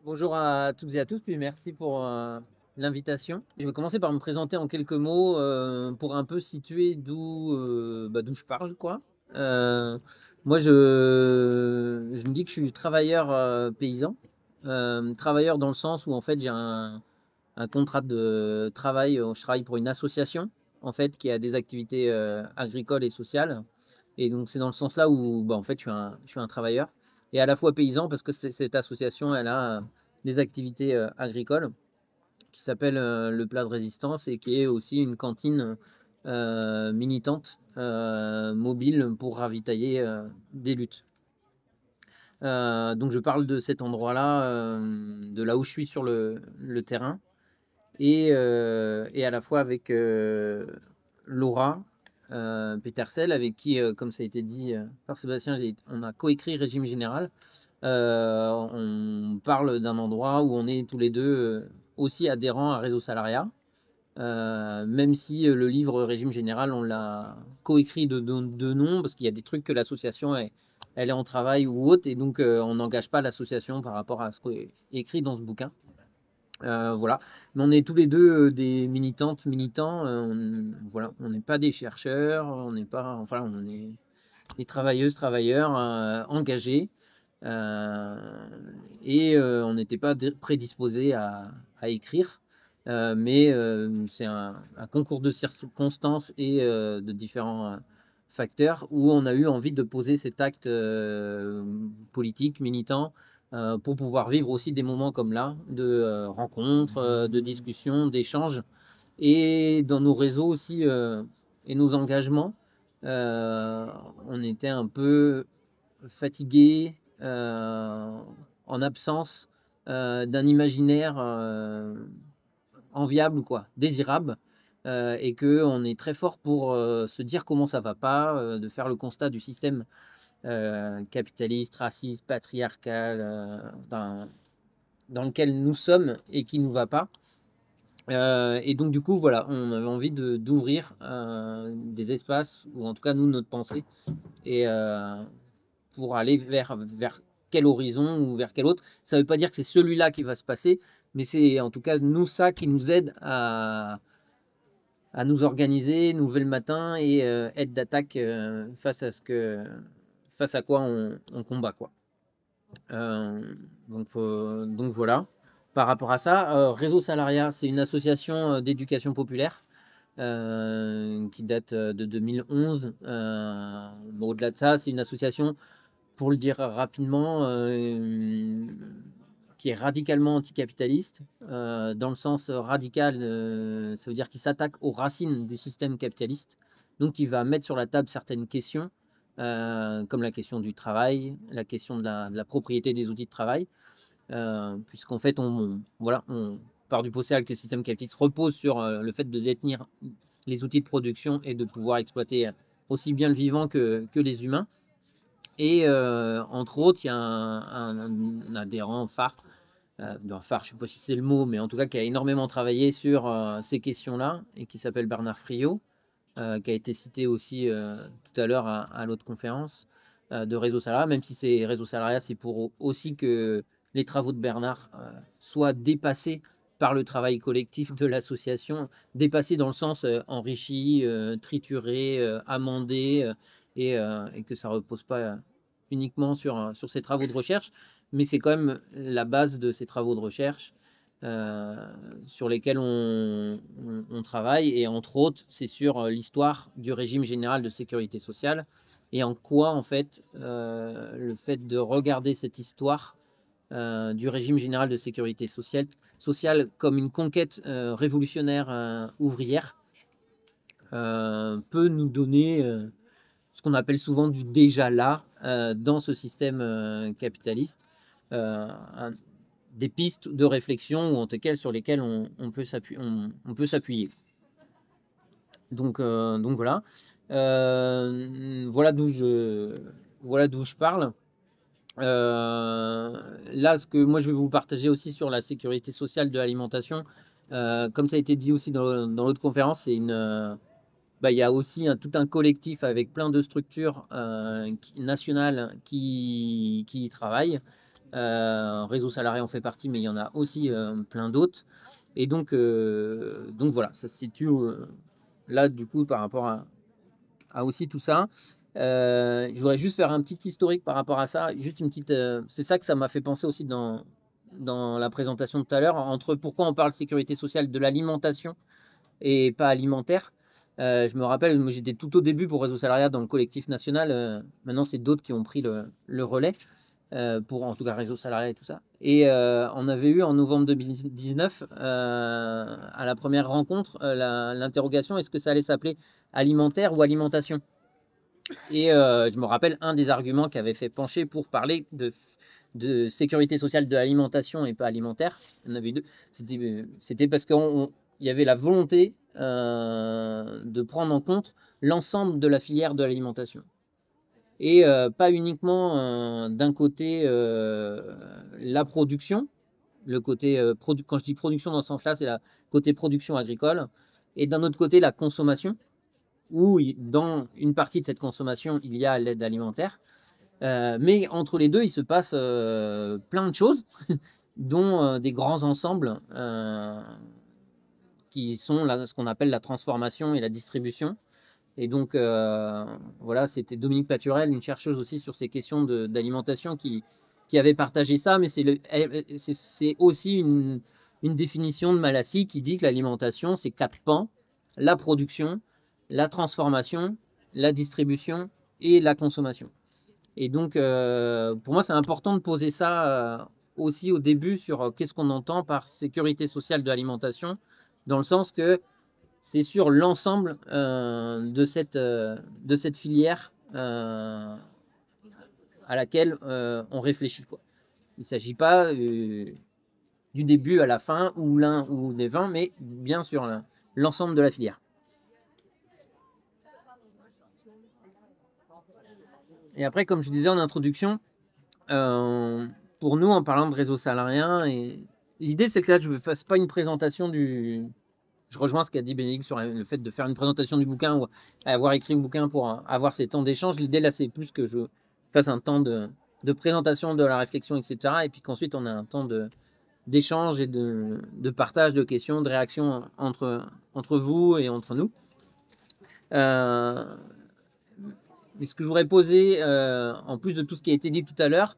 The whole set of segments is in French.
Bonjour à toutes et à tous, puis merci pour l'invitation. Je vais commencer par me présenter en quelques mots pour un peu situer d'où je parle, quoi. Euh, Moi, je me dis que je suis travailleur paysan. Travailleur dans le sens où en fait j'ai un contrat de travail. Je travaille pour une association en fait qui a des activités agricoles et sociales. Et donc c'est dans le sens là où en fait je suis un travailleur et à la fois paysan parce que cette association elle a des activités agricoles qui s'appelle le plat de résistance et qui est aussi une cantine militante mobile pour ravitailler des luttes. Donc je parle de cet endroit-là, de là où je suis sur le terrain et à la fois avec Laura Petersel, avec qui, comme ça a été dit par Sébastien, on a coécrit Régime Général. On parle d'un endroit où on est tous les deux aussi adhérents à Réseau Salariat, même si le livre Régime Général, on l'a coécrit de nom, parce qu'il y a des trucs que l'association elle est en travail ou autre, et donc on n'engage pas l'association par rapport à ce qui est écrit dans ce bouquin. Voilà, mais on est tous les deux des militantes, militants. Voilà, on n'est pas des chercheurs, on n'est pas, enfin, on est des travailleuses, travailleurs engagés, euh, et on n'était pas prédisposés à écrire, mais c'est un concours de circonstances et de différents facteurs où on a eu envie de poser cet acte politique, militant, pour pouvoir vivre aussi des moments comme là, de rencontres, de discussions, d'échanges, et dans nos réseaux aussi et nos engagements. On était un peu fatigué, en absence d'un imaginaire enviable, quoi, désirable, et que on est très fort pour se dire comment ça va pas, de faire le constat du système capitaliste, raciste, patriarcal, dans lequel nous sommes et qui nous va pas. Et donc du coup, voilà, on avait envie d'ouvrir des espaces, ou en tout cas nous, notre pensée, et pour aller vers quel horizon ou vers quel autre. Ça ne veut pas dire que c'est celui-là qui va se passer, mais c'est en tout cas nous ça qui nous aide à nous organiser, nous lever le matin et être d'attaque face à quoi on combat, quoi. Donc voilà. Par rapport à ça, Réseau Salariat, c'est une association d'éducation populaire qui date de 2011. Bon, au-delà de ça, c'est une association, pour le dire rapidement, qui est radicalement anticapitaliste. Dans le sens radical, ça veut dire qu'il s'attaque aux racines du système capitaliste, donc il va mettre sur la table certaines questions, comme la question du travail, la question de la propriété des outils de travail, puisqu'en fait, voilà, on part du postulat que le système capitaliste repose sur le fait de détenir les outils de production et de pouvoir exploiter aussi bien le vivant que les humains. Et entre autres, il y a un adhérent phare, phare, je ne sais pas si c'est le mot, mais en tout cas qui a énormément travaillé sur ces questions-là et qui s'appelle Bernard Friot, qui a été cité aussi tout à l'heure à l'autre conférence de Réseau Salariat, même si c'est Réseau Salariat, c'est pour aussi que les travaux de Bernard soient dépassés par le travail collectif de l'association, dépassés dans le sens enrichi, trituré, amendé, et que ça ne repose pas uniquement sur ces travaux de recherche, mais c'est quand même la base de ces travaux de recherche euh, sur lesquels on travaille. Et entre autres, c'est sur l'histoire du régime général de sécurité sociale et en quoi, en fait, le fait de regarder cette histoire du régime général de sécurité sociale comme une conquête révolutionnaire ouvrière peut nous donner ce qu'on appelle souvent du déjà là dans ce système capitaliste. Un, des pistes de réflexion ou en tout cas sur lesquelles on peut s'appuyer. Donc voilà. Voilà voilà d'où je parle. Là, ce que moi je vais vous partager aussi sur la sécurité sociale de l'alimentation, comme ça a été dit aussi dans l'autre conférence, il y a aussi tout un collectif avec plein de structures nationales qui y travaillent. Réseau Salarié en fait partie, mais il y en a aussi plein d'autres. Et donc voilà, ça se situe là, du coup, par rapport à aussi tout ça. Je voudrais juste faire un petit historique par rapport à ça. Juste une petite, c'est ça que ça m'a fait penser aussi dans la présentation de tout à l'heure, entre pourquoi on parle sécurité sociale de l'alimentation et pas alimentaire. Je me rappelle, moi j'étais tout au début pour Réseau Salariat dans le collectif national. Maintenant, c'est d'autres qui ont pris le relais pour en tout cas Réseau Salariat et tout ça. Et on avait eu en novembre 2019, à la première rencontre, l'interrogation est-ce que ça allait s'appeler alimentaire ou alimentation? Et je me rappelle un des arguments qui avait fait pencher pour parler de sécurité sociale de l'alimentation et pas alimentaire. Il y en avait deux. C'était parce qu'il y avait la volonté de prendre en compte l'ensemble de la filière de l'alimentation. Et pas uniquement d'un côté la production, le côté quand je dis production dans ce sens-là, c'est la côté production agricole, et d'un autre côté la consommation, où dans une partie de cette consommation, il y a l'aide alimentaire. Mais entre les deux, il se passe plein de choses, dont des grands ensembles qui sont ce qu'on appelle la transformation et la distribution. Et donc, voilà, c'était Dominique Paturel, une chercheuse aussi sur ces questions d'alimentation, qui avait partagé ça. Mais c'est aussi une définition de Malassi qui dit que l'alimentation, c'est 4 pans: la production, la transformation, la distribution et la consommation. Et donc, pour moi, c'est important de poser ça aussi au début sur qu'est-ce qu'on entend par sécurité sociale de l'alimentation, dans le sens que c'est sur l'ensemble de cette filière à laquelle on réfléchit, quoi. Il ne s'agit pas du début à la fin ou l'un ou des 20, mais bien sur l'ensemble de la filière. Et après, comme je disais en introduction, pour nous, en parlant de réseau salarien, l'idée c'est que là, je ne fasse pas une présentation du... Je rejoins ce qu'a dit Bénédicte sur le fait de faire une présentation du bouquin ou avoir écrit un bouquin pour avoir ces temps d'échange. L'idée là, c'est plus que je fasse un temps de présentation de la réflexion, etc. Et puis qu'ensuite, on a un temps d'échange et de partage de questions, de réactions entre vous et entre nous. Mais ce que je voudrais poser, en plus de tout ce qui a été dit tout à l'heure,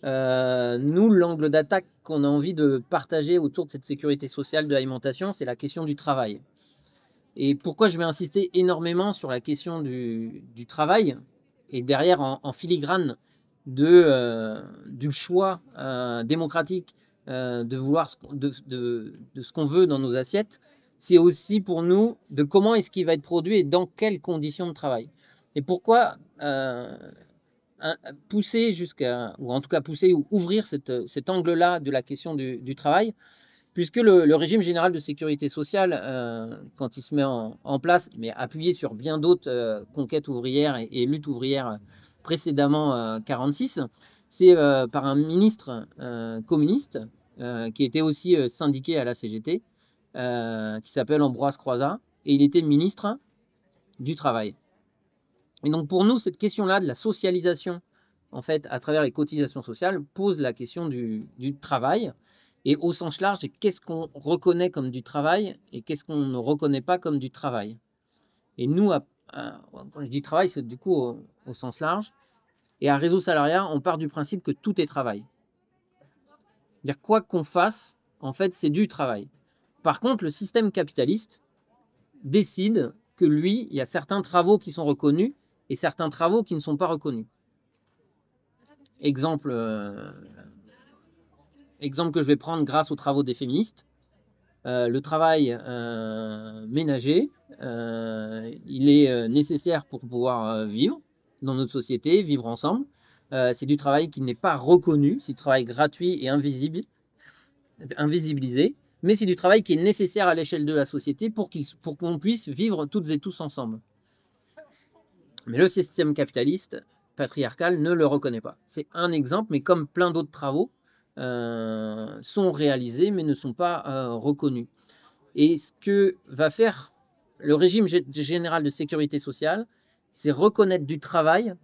nous, l'angle d'attaque qu'on a envie de partager autour de cette sécurité sociale de l'alimentation, c'est la question du travail. Et pourquoi je vais insister énormément sur la question du travail, et derrière en filigrane du choix démocratique de vouloir de ce qu'on veut dans nos assiettes, c'est aussi pour nous de comment est-ce qu'il va être produit et dans quelles conditions de travail. Et pourquoi pousser ou en tout cas pousser ou ouvrir cet angle-là de la question du travail, puisque le régime général de sécurité sociale, quand il se met en place, mais appuyé sur bien d'autres conquêtes ouvrières et luttes ouvrières précédemment 46, c'est par un ministre communiste qui était aussi syndiqué à la CGT, qui s'appelle Ambroise Croizat, et il était ministre du Travail. Et donc pour nous, cette question-là de la socialisation, en fait, à travers les cotisations sociales, pose la question du travail, et au sens large, qu'est-ce qu'on reconnaît comme du travail et qu'est-ce qu'on ne reconnaît pas comme du travail. Et nous, quand je dis travail, c'est du coup au sens large. Et à Réseau Salariat, on part du principe que tout est travail. C'est-à-dire, quoi qu'on fasse, en fait, c'est du travail. Par contre, le système capitaliste décide que lui, il y a certains travaux qui sont reconnus et certains travaux qui ne sont pas reconnus. Exemple que je vais prendre grâce aux travaux des féministes, le travail ménager, il est nécessaire pour pouvoir vivre dans notre société, vivre ensemble. C'est du travail qui n'est pas reconnu, c'est du travail gratuit et invisibilisé, mais c'est du travail qui est nécessaire à l'échelle de la société pour qu'on puisse vivre toutes et tous ensemble. Mais le système capitaliste patriarcal ne le reconnaît pas. C'est un exemple, mais comme plein d'autres travaux sont réalisés, mais ne sont pas reconnus. Et ce que va faire le régime général de sécurité sociale, c'est reconnaître du travail,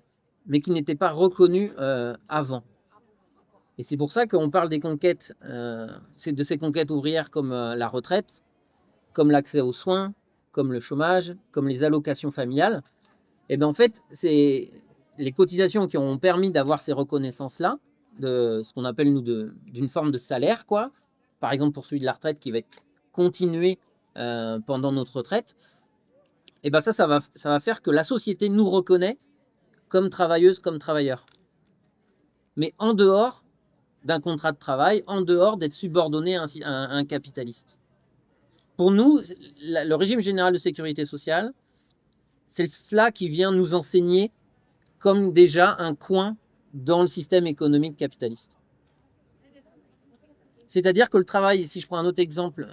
mais qui n'était pas reconnu avant. Et c'est pour ça qu'on parle des conquêtes, de ces conquêtes ouvrières comme la retraite, comme l'accès aux soins, comme le chômage, comme les allocations familiales. Et bien en fait, c'est les cotisations qui ont permis d'avoir ces reconnaissances-là, de ce qu'on appelle nous d'une forme de salaire, quoi. Par exemple pour celui de la retraite qui va être continué pendant notre retraite. Et ben ça va faire que la société nous reconnaît comme travailleuses, comme travailleurs. Mais en dehors d'un contrat de travail, en dehors d'être subordonné à un capitaliste. Pour nous, le régime général de sécurité sociale, c'est cela qui vient nous enseigner comme déjà un coin dans le système économique capitaliste. C'est-à-dire que le travail, si je prends un autre exemple,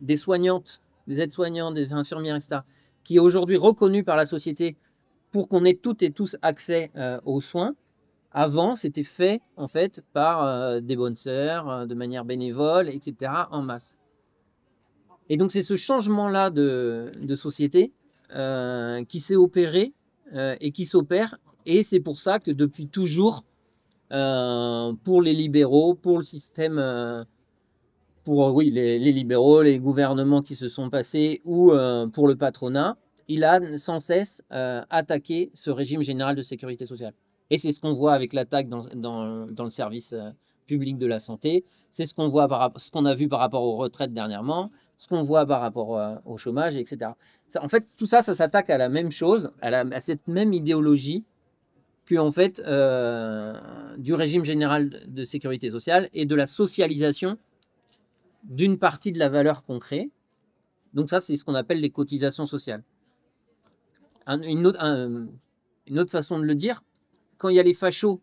des soignantes, des aides-soignantes, des infirmières, etc., qui est aujourd'hui reconnu par la société pour qu'on ait toutes et tous accès aux soins. Avant, c'était fait en fait par des bonnes sœurs, de manière bénévole, etc., en masse. Et donc c'est ce changement-là de société qui s'est opéré et qui s'opère. Et c'est pour ça que depuis toujours, pour les libéraux, pour le système, pour les libéraux, les gouvernements qui se sont passés, ou pour le patronat, il a sans cesse attaqué ce régime général de sécurité sociale. Et c'est ce qu'on voit avec l'attaque dans le service public de la santé, c'est ce qu'on voit ce qu'on a vu par rapport aux retraites dernièrement, ce qu'on voit par rapport au chômage, etc. En fait, tout ça, ça s'attaque à la même chose, à cette même idéologie que, en fait, du régime général de sécurité sociale et de la socialisation d'une partie de la valeur qu'on crée. Donc ça, c'est ce qu'on appelle les cotisations sociales. Une autre façon de le dire, quand il y a les fachos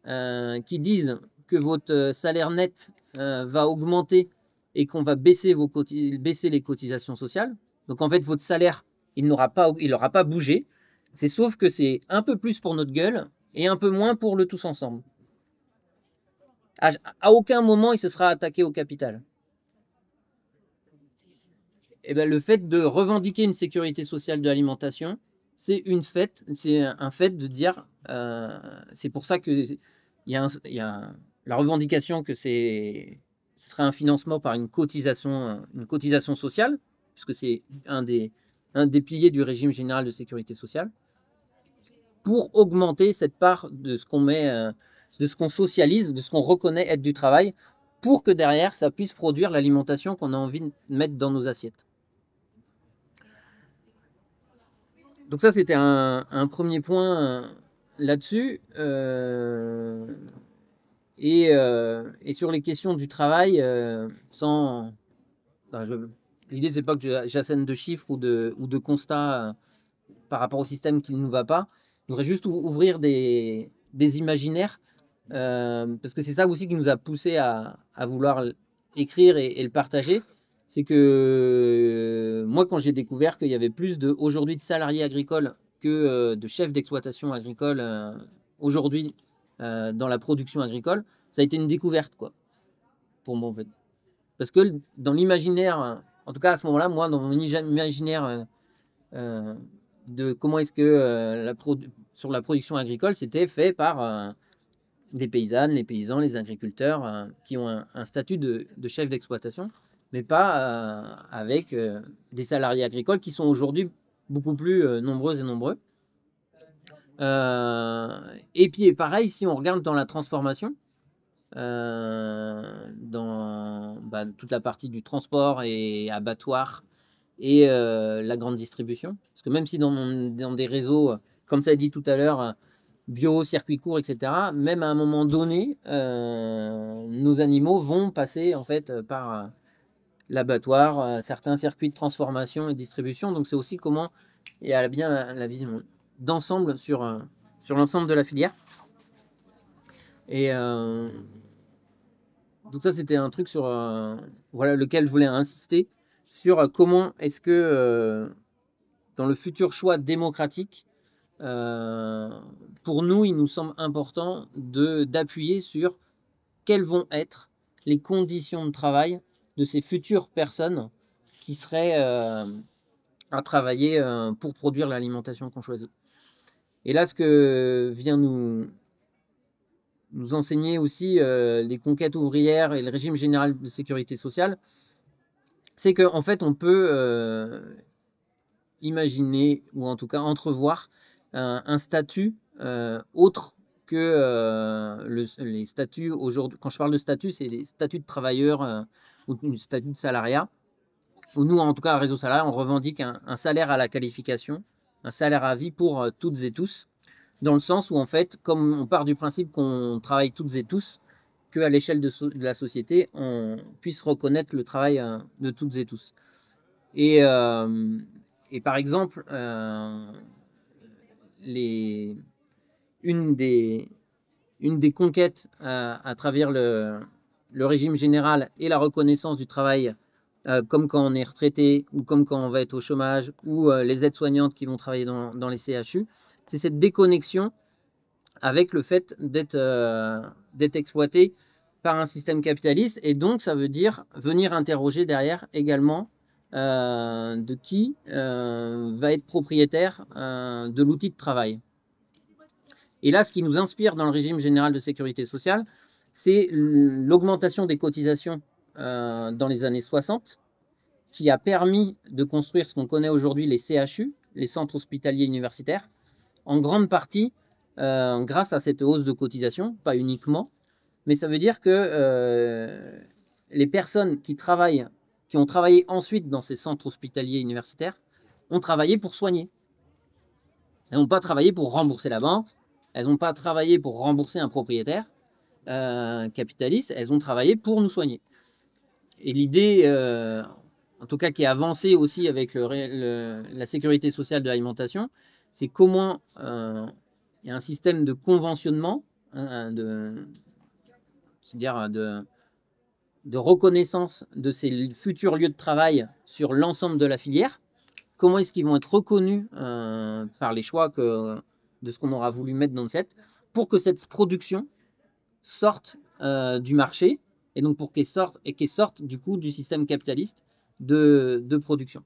qui disent que votre salaire net va augmenter et qu'on va baisser les cotisations sociales, donc en fait, votre salaire, il n'aura pas bougé. C'est sauf que c'est un peu plus pour notre gueule et un peu moins pour le tous ensemble. À aucun moment, il se sera attaqué au capital. Et ben, le fait de revendiquer une sécurité sociale de l'alimentation, c'est un fait de dire, c'est pour ça que il y a la revendication que ce serait un financement par une cotisation sociale, puisque c'est un des piliers du régime général de sécurité sociale, pour augmenter cette part de ce qu'on met, de ce qu'on socialise, de ce qu'on reconnaît être du travail, pour que derrière, ça puisse produire l'alimentation qu'on a envie de mettre dans nos assiettes. Donc ça, c'était un premier point là-dessus. Et sur les questions du travail, l'idée, c'est pas que j'assène de chiffres ou de constats par rapport au système qui ne nous va pas. Je voudrais juste ouvrir des imaginaires, parce que c'est ça aussi qui nous a poussé à vouloir écrire et le partager. C'est que moi, quand j'ai découvert qu'il y avait plus aujourd'hui de salariés agricoles que de chefs d'exploitation agricole aujourd'hui dans la production agricole, ça a été une découverte, quoi, pour moi, en fait. Parce que dans l'imaginaire, en tout cas à ce moment-là, moi, dans mon imaginaire de comment est-ce que sur la production agricole, c'était fait par des paysannes, les paysans, les agriculteurs qui ont un statut de chef d'exploitation, mais pas avec des salariés agricoles qui sont aujourd'hui beaucoup plus nombreux et nombreux. Et puis pareil, si on regarde dans la transformation, dans toute la partie du transport et abattoir et la grande distribution, parce que même si dans des réseaux, comme ça a dit tout à l'heure, bio, circuit court, etc., même à un moment donné, nos animaux vont passer en fait par l'abattoir, certains circuits de transformation et de distribution. Donc c'est aussi comment il y a bien la vision d'ensemble sur l'ensemble de la filière. Et donc ça, c'était un truc sur lequel je voulais insister, sur comment est-ce que dans le futur choix démocratique, pour nous, il nous semble important d'appuyer sur quelles vont être les conditions de travail de ces futures personnes qui seraient à travailler pour produire l'alimentation qu'on choisit. Et là, ce que vient nous nous enseigner aussi les conquêtes ouvrières et le régime général de sécurité sociale, c'est qu'en fait, on peut imaginer, ou en tout cas entrevoir, un statut autre que les statuts aujourd'hui. Quand je parle de statut, c'est les statuts de travailleurs ou du statut de salariat, où nous, en tout cas, à Réseau Salariat, on revendique un salaire à la qualification, un salaire à vie pour toutes et tous, dans le sens où, en fait, comme on part du principe qu'on travaille toutes et tous, qu'à l'échelle de la société, on puisse reconnaître le travail de toutes et tous. Et par exemple, une des conquêtes à travers le régime général et la reconnaissance du travail, comme quand on est retraité ou comme quand on va être au chômage, ou les aides-soignantes qui vont travailler dans les CHU, c'est cette déconnexion avec le fait d'être exploité par un système capitaliste. Et donc, ça veut dire venir interroger derrière également de qui va être propriétaire de l'outil de travail. Et là, ce qui nous inspire dans le régime général de sécurité sociale, c'est l'augmentation des cotisations dans les années 60, qui a permis de construire ce qu'on connaît aujourd'hui, les CHU, les centres hospitaliers universitaires, en grande partie grâce à cette hausse de cotisation, pas uniquement, mais ça veut dire que les personnes qui ont travaillé ensuite dans ces centres hospitaliers universitaires, ont travaillé pour soigner. Elles n'ont pas travaillé pour rembourser la banque, elles n'ont pas travaillé pour rembourser un propriétaire capitaliste, elles ont travaillé pour nous soigner. Et l'idée, en tout cas qui est avancée aussi avec la sécurité sociale de l'alimentation, c'est comment il y a un système de conventionnement, c'est-à-dire de reconnaissance de ces futurs lieux de travail sur l'ensemble de la filière. Comment est-ce qu'ils vont être reconnus par les choix de ce qu'on aura voulu mettre dans le set, pour que cette production sorte du marché, et donc pour qu'elle sorte du coup du système capitaliste de production.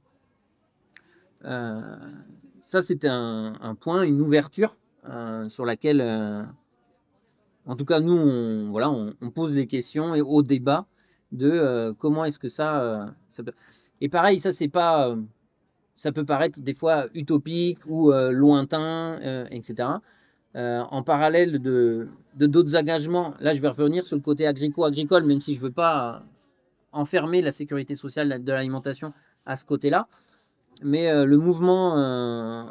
Ça, c'était un point, une ouverture sur laquelle, en tout cas, nous, on pose des questions et au débat de comment est-ce que ça peut... Et pareil, ça, c'est pas... ça peut paraître des fois utopique ou lointain, etc. En parallèle de d'autres engagements, là, je vais revenir sur le côté agricole, même si je ne veux pas enfermer la sécurité sociale de l'alimentation à ce côté-là. Mais le mouvement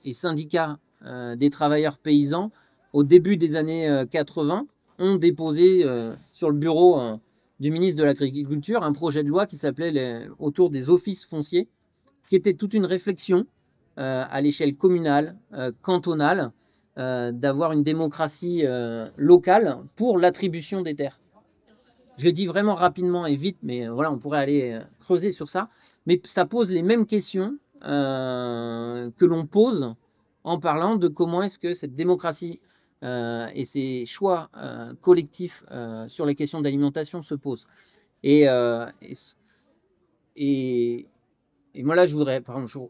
et syndicat des travailleurs paysans, au début des années 80, ont déposé sur le bureau du ministre de l'Agriculture un projet de loi qui s'appelait autour des offices fonciers, qui était toute une réflexion à l'échelle communale, cantonale, d'avoir une démocratie locale pour l'attribution des terres. Je le dis vraiment rapidement et vite, mais voilà, on pourrait aller creuser sur ça. Mais ça pose les mêmes questions que l'on pose en parlant de comment est-ce que cette démocratie et ces choix collectifs sur les questions d'alimentation se posent. Et moi là, je voudrais, par exemple,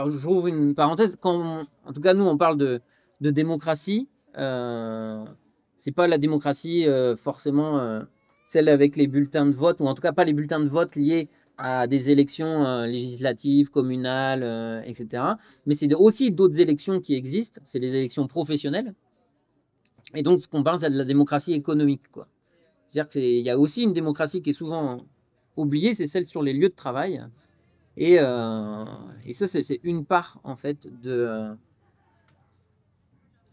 j'ouvre une parenthèse. En tout cas, nous, on parle de démocratie. C'est pas la démocratie forcément celle avec les bulletins de vote, ou en tout cas pas les bulletins de vote liés à des élections législatives, communales, etc. Mais c'est aussi d'autres élections qui existent. C'est les élections professionnelles. Et donc, ce qu'on parle, c'est de la démocratie économique, quoi. C'est-à-dire qu'il y a aussi une démocratie qui est souvent oubliée, c'est celle sur les lieux de travail. Et ça, c'est une part, en fait,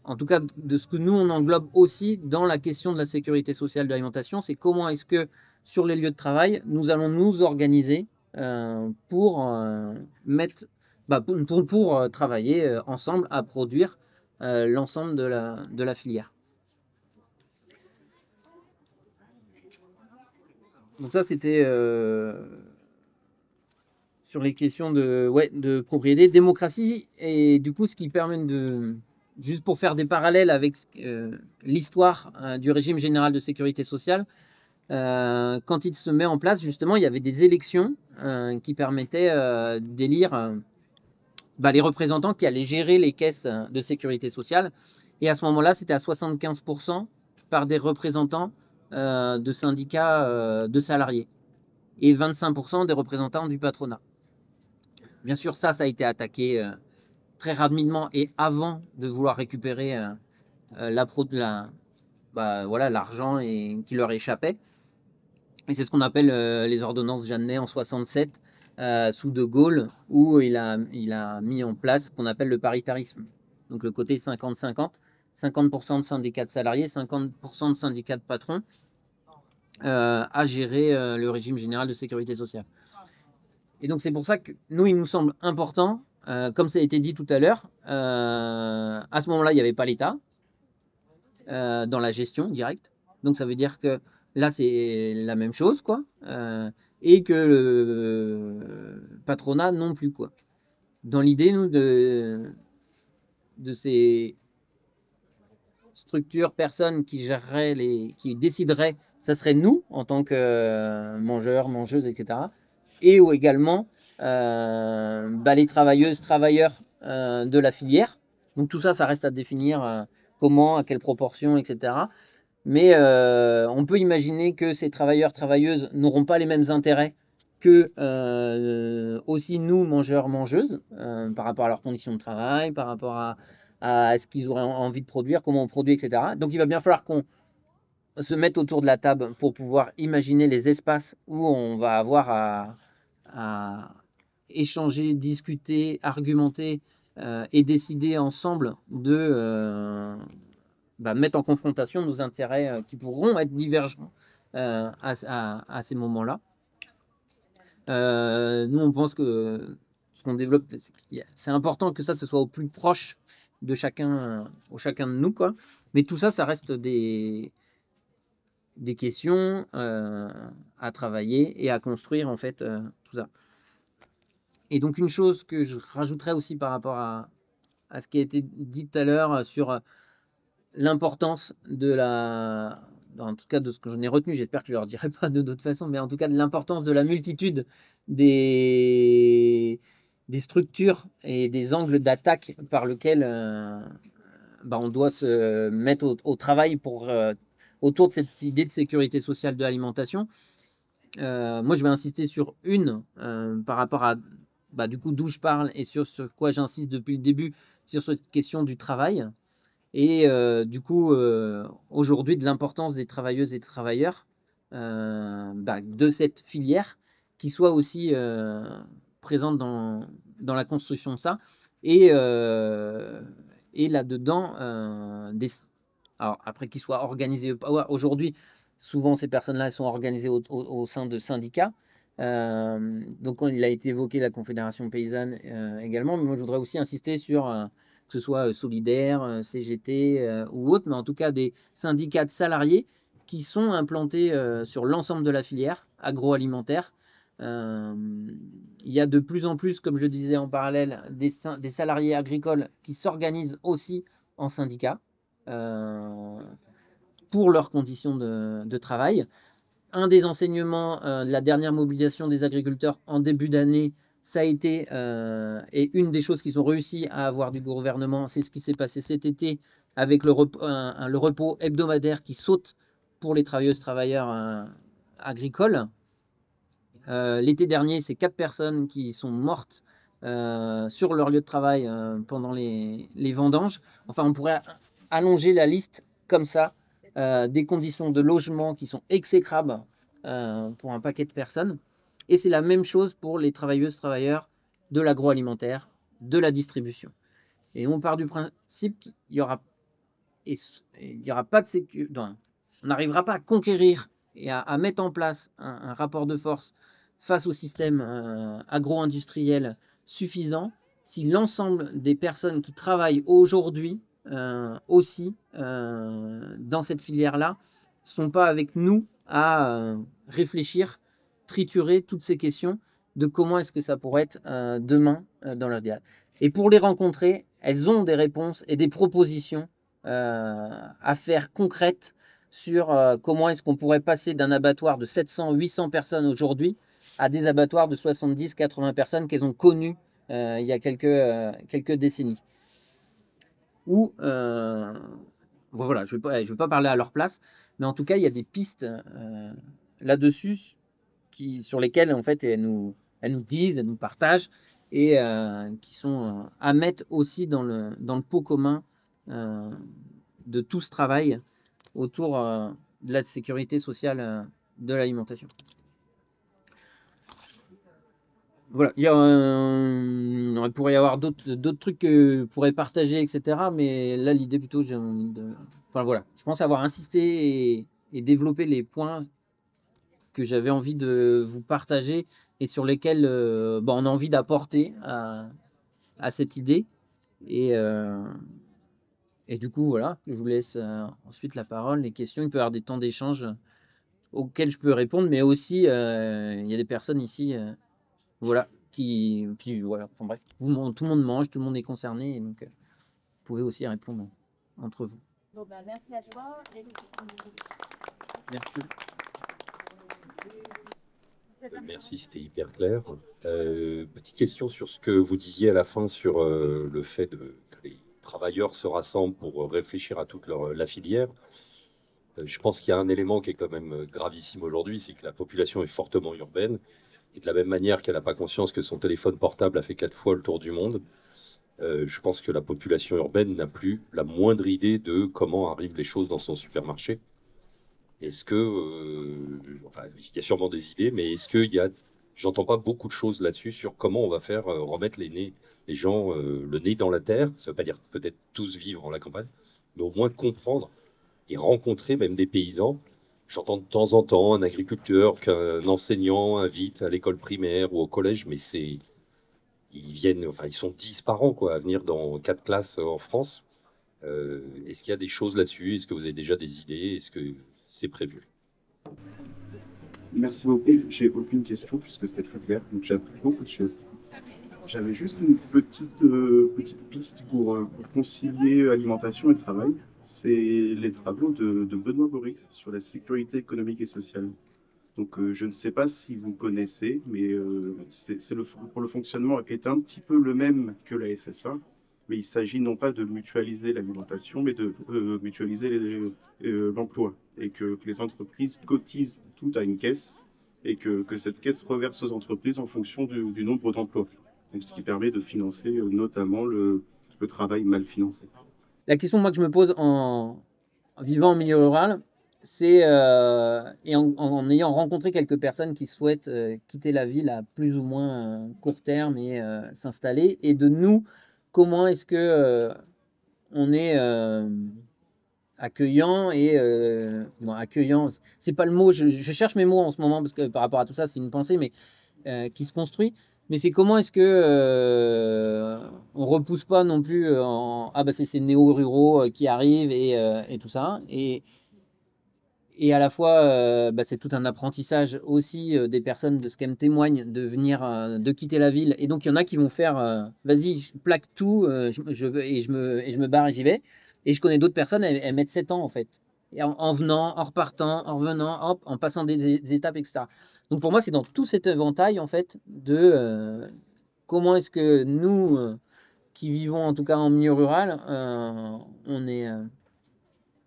en tout cas, de ce que nous, on englobe aussi dans la question de la sécurité sociale de l'alimentation. C'est comment est-ce que, sur les lieux de travail, nous allons nous organiser pour travailler ensemble à produire l'ensemble de la filière. Donc ça, c'était sur les questions de propriété, démocratie, et du coup, ce qui permet de... Juste pour faire des parallèles avec l'histoire du régime général de sécurité sociale, quand il se met en place, justement, il y avait des élections qui permettaient d'élire les représentants qui allaient gérer les caisses de sécurité sociale. Et à ce moment-là, c'était à 75% par des représentants de syndicats de salariés et 25% des représentants du patronat. Bien sûr, ça a été attaqué très rapidement et avant de vouloir récupérer l'argent qui leur échappait. Et c'est ce qu'on appelle les ordonnances Jeannet en 67 sous De Gaulle, où il a mis en place ce qu'on appelle le paritarisme. Donc le côté 50-50, 50% de syndicats de salariés, 50% de syndicats de patrons à gérer le régime général de sécurité sociale. Et donc c'est pour ça que nous, il nous semble important, comme ça a été dit tout à l'heure, à ce moment-là, il n'y avait pas l'État dans la gestion directe. Donc ça veut dire que là, c'est la même chose, quoi. Et que le patronat non plus, quoi. Dans l'idée, nous, de ces structures, personnes qui géreraient, qui décideraient, ça serait nous, en tant que mangeurs, mangeuses, etc. Et ou également les travailleuses, travailleurs de la filière. Donc tout ça, ça reste à définir comment, à quelle proportion, etc. Mais on peut imaginer que ces travailleurs, travailleuses n'auront pas les mêmes intérêts que aussi nous, mangeurs, mangeuses, par rapport à leurs conditions de travail, par rapport à ce qu'ils auraient envie de produire, comment on produit, etc. Donc il va bien falloir qu'on se mette autour de la table pour pouvoir imaginer les espaces où on va avoir à échanger, discuter, argumenter et décider ensemble de mettre en confrontation nos intérêts qui pourront être divergents à ces moments-là. Nous, on pense que ce qu'on développe, c'est important que ça, ce soit au plus proche de chacun de nous, quoi. Mais tout ça, ça reste des questions à travailler et à construire, en fait, tout ça. Et donc, une chose que je rajouterais aussi par rapport à ce qui a été dit tout à l'heure sur l'importance en tout cas de ce que j'en ai retenu, j'espère que je ne leur dirai pas de d'autres façons, mais en tout cas de l'importance de la multitude des structures et des angles d'attaque par lesquels on doit se mettre au travail autour de cette idée de sécurité sociale de l'alimentation. Moi, je vais insister sur par rapport à du coup d'où je parle et sur ce quoi j'insiste depuis le début, sur cette question du travail. Et du coup, aujourd'hui, de l'importance des travailleuses et des travailleurs de cette filière qui soit aussi présente dans la construction de ça. Et là-dedans, alors après qu'ils soient organisés, aujourd'hui, souvent ces personnes-là sont organisées au sein de syndicats. Donc il a été évoqué la Confédération paysanne également, mais moi je voudrais aussi insister sur que ce soit Solidaire, CGT ou autre, mais en tout cas des syndicats de salariés qui sont implantés sur l'ensemble de la filière agroalimentaire. Il y a de plus en plus, comme je le disais en parallèle, des salariés agricoles qui s'organisent aussi en syndicats pour leurs conditions de travail. Un des enseignements de la dernière mobilisation des agriculteurs en début d'année, ça a été, et une des choses qu'ils ont réussi à avoir du gouvernement, c'est ce qui s'est passé cet été avec le repos hebdomadaire qui saute pour les travailleuses, travailleurs agricoles. L'été dernier, c'est 4 personnes qui sont mortes sur leur lieu de travail pendant les vendanges. Enfin, on pourrait allonger la liste comme ça, des conditions de logement qui sont exécrables pour un paquet de personnes. Et c'est la même chose pour les travailleuses, travailleurs de l'agroalimentaire, de la distribution. Et on part du principe qu'il n'y aura pas de sécurité. On n'arrivera pas à conquérir et à mettre en place un rapport de force face au système agro-industriel suffisant si l'ensemble des personnes qui travaillent aujourd'hui aussi dans cette filière-là sont pas avec nous à réfléchir, triturer toutes ces questions de comment est-ce que ça pourrait être demain dans leur idéal. Et pour les rencontrer, elles ont des réponses et des propositions à faire concrètes sur comment est-ce qu'on pourrait passer d'un abattoir de 700-800 personnes aujourd'hui à des abattoirs de 70-80 personnes qu'elles ont connues il y a quelques décennies. Où voilà, je vais pas parler à leur place, mais en tout cas, il y a des pistes là-dessus sur lesquelles, en fait, elles nous disent, elles nous partagent et qui sont à mettre aussi dans le pot commun euh, de tout ce travail autour de la sécurité sociale de l'alimentation. Voilà, il pourrait y avoir d'autres trucs que je pourrais partager, etc. Mais là, l'idée plutôt, j'ai envie de. Enfin voilà, je pense avoir insisté et développé les points que j'avais envie de vous partager et sur lesquels on a envie d'apporter à cette idée. Et du coup, voilà, je vous laisse ensuite la parole, les questions. Il peut y avoir des temps d'échange auxquels je peux répondre, mais aussi, il y a des personnes ici. Voilà, puis voilà, enfin bref, tout le monde mange, tout le monde est concerné, et donc vous pouvez aussi répondre entre vous. Bon, ben, merci à toi. Merci. Merci, c'était hyper clair. Petite question sur ce que vous disiez à la fin sur le fait que les travailleurs se rassemblent pour réfléchir à toute la filière. Je pense qu'il y a un élément qui est quand même gravissime aujourd'hui, c'est que la population est fortement urbaine. Et de la même manière qu'elle n'a pas conscience que son téléphone portable a fait 4 fois le tour du monde, je pense que la population urbaine n'a plus la moindre idée de comment arrivent les choses dans son supermarché. Est-ce que, enfin, il y a sûrement des idées, mais est-ce qu'il y a, j'entends pas beaucoup de choses là-dessus sur comment on va faire remettre les gens le nez dans la terre. Ça veut pas dire peut-être tous vivre en la campagne, mais au moins comprendre et rencontrer même des paysans. J'entends de temps en temps un agriculteur qu'un enseignant invite à l'école primaire ou au collège, mais ils viennent, enfin, ils sont 10 par an, quoi, à venir dans 4 classes en France. Est-ce qu'il y a des choses là-dessus? Est-ce que vous avez déjà des idées? Est-ce que c'est prévu? Merci beaucoup. J'ai aucune question puisque c'était très clair, donc j'ai appris beaucoup de choses. J'avais juste une petite piste pour concilier alimentation et travail. C'est les travaux de Benoît Boris sur la sécurité économique et sociale. Donc je ne sais pas si vous connaissez, mais pour le fonctionnement est un petit peu le même que la SSA. Mais il s'agit non pas de mutualiser l'alimentation, mais de mutualiser l'emploi. Et que les entreprises cotisent tout à une caisse et que cette caisse reverse aux entreprises en fonction du nombre d'emplois. Donc, ce qui permet de financer notamment le travail mal financé. La question moi que je me pose en vivant en milieu rural, c'est et en ayant rencontré quelques personnes qui souhaitent quitter la ville à plus ou moins court terme et s'installer, et de nous, comment est-ce que on est accueillant et bon, accueillant, c'est pas le mot, je cherche mes mots en ce moment parce que par rapport à tout ça, c'est une pensée, mais qui se construit. Mais c'est comment est-ce que on repousse pas non plus ah bah c'est ces néo-ruraux qui arrivent et tout ça. Et à la fois, bah, c'est tout un apprentissage aussi des personnes, de ce qu'elles me témoignent, de venir, de quitter la ville. Et donc, il y en a qui vont faire, vas-y, je plaque tout, je me barre et j'y vais. Et je connais d'autres personnes, elles mettent 7 ans en fait. Et en venant, en repartant, en revenant, hop, en passant des étapes, etc. Donc pour moi, c'est dans tout cet éventail en fait de comment est-ce que nous, qui vivons en tout cas en milieu rural, on est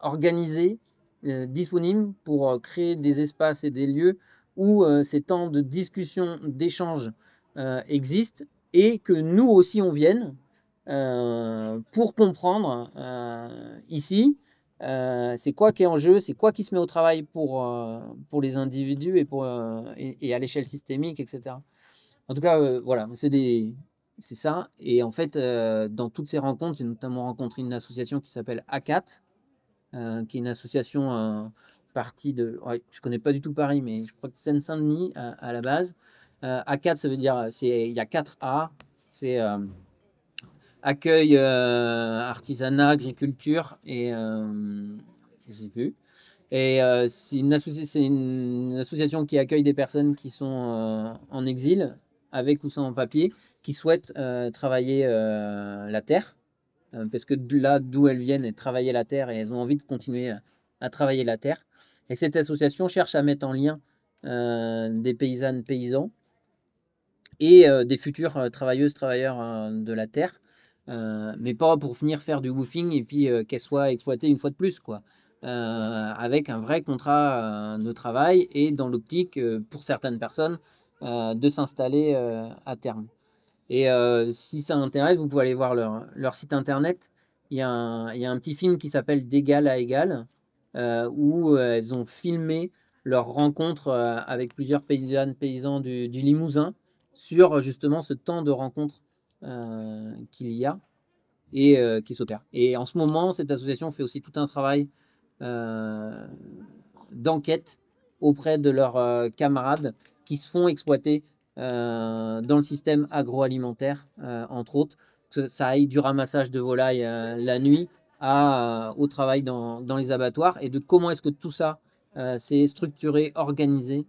organisés, disponibles pour créer des espaces et des lieux où ces temps de discussion, d'échange existent, et que nous aussi on vienne pour comprendre ici c'est quoi qui est en jeu, c'est quoi qui se met au travail pour les individus et à l'échelle systémique, etc. En tout cas, voilà, c'est ça. Et en fait, dans toutes ces rencontres, j'ai notamment rencontré une association qui s'appelle ACAT, qui est une association partie de. Ouais, je connais pas du tout Paris, mais je crois que Seine-Saint-Denis à la base. A4, ça veut dire, il y a 4 A. C'est accueil, artisanat, agriculture et je sais plus. Et c'est une association qui accueille des personnes qui sont en exil, avec ou sans papier, qui souhaitent travailler la terre. Parce que là d'où elles viennent, elles travaillaient la terre et elles ont envie de continuer à travailler la terre. Et cette association cherche à mettre en lien des paysannes, paysans et des futures travailleuses, travailleurs de la terre mais pas pour venir faire du woofing et puis qu'elle soit exploitée une fois de plus, quoi. Avec un vrai contrat de travail et dans l'optique, pour certaines personnes, de s'installer à terme. Et si ça intéresse, vous pouvez aller voir leur site internet. Il y a un petit film qui s'appelle D'égal à égal, où elles ont filmé leur rencontre avec plusieurs paysannes, paysans du Limousin sur justement ce temps de rencontre qu'il y a et qui s'opère. Et en ce moment, cette association fait aussi tout un travail d'enquête auprès de leurs camarades qui se font exploiter dans le système agroalimentaire, entre autres, que ça aille du ramassage de volailles la nuit au travail dans les abattoirs, et de comment est-ce que tout ça s'est structuré, organisé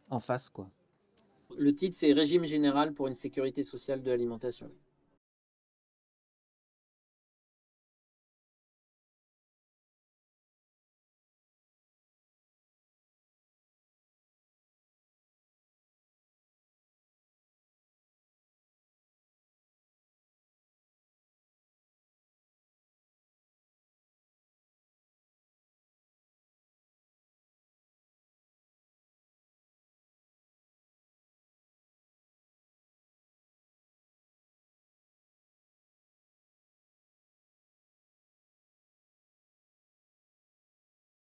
en face, quoi. Le titre, c'est Régime général pour une sécurité sociale de l'alimentation.